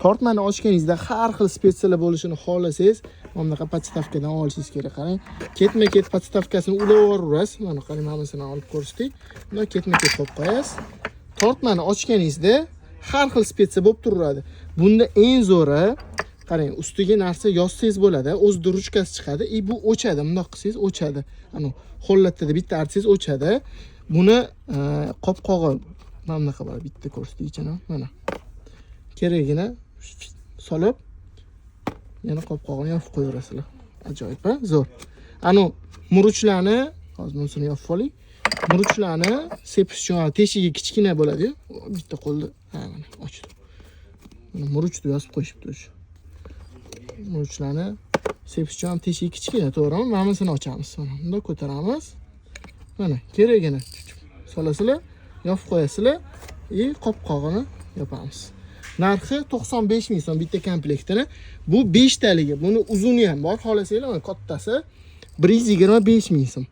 Tortmani ochganingizda har xil spetsiyalar bo'lishini xohlasangiz, mana bunaqa podstavkadan olishingiz kerak. Qarang, ketma-ket podstavkasini ulayverasiz. Mana qarang, hammasini olib ko'rsatdik. Bundan ketma-ket qo'yib qo'yasiz. Tortmani ochganingizda har xil spetsiya bo'lib turadi. Bunda eng zo'ri, qarang, ustiga narsa yozsangiz bo'ladi, o'zida ruchkasi chiqadi. Bu o'chadi, bundoq qilsangiz o'chadi. Ana holatda bitta artsangiz o'chadi. Buni qopqog'i mana bunaqa bor, bitta ko'rsataychana. Mana. Kerakgina solib, yana qopqog'ini yopib qo'yaverasizlar. Ajoyib, ha? Zo'r. Ana muruchlarni, hozir bunisini yopib oling. Muruchlarni sepish uchun teshigi kichkina bo'ladi-yu. Bitta qo'lda, ha, mana ochdim. Mana muruch deb yozib qo'yishibdi o'sha. Muruchlarni sepish uchun teshigi kichkina, to'g'rimi? Hammasini ochamiz. Mana bunday ko'taramiz. Mana kerakgina solasizlar, yopib qo'yasizlar, qopqog'ini yopamiz. Narxi 95 ming so'm bitta komplektini. Bu 5 taligi. Buni uzuni ham bor, xohlasanglar, mana kattasi 125 ming so'm.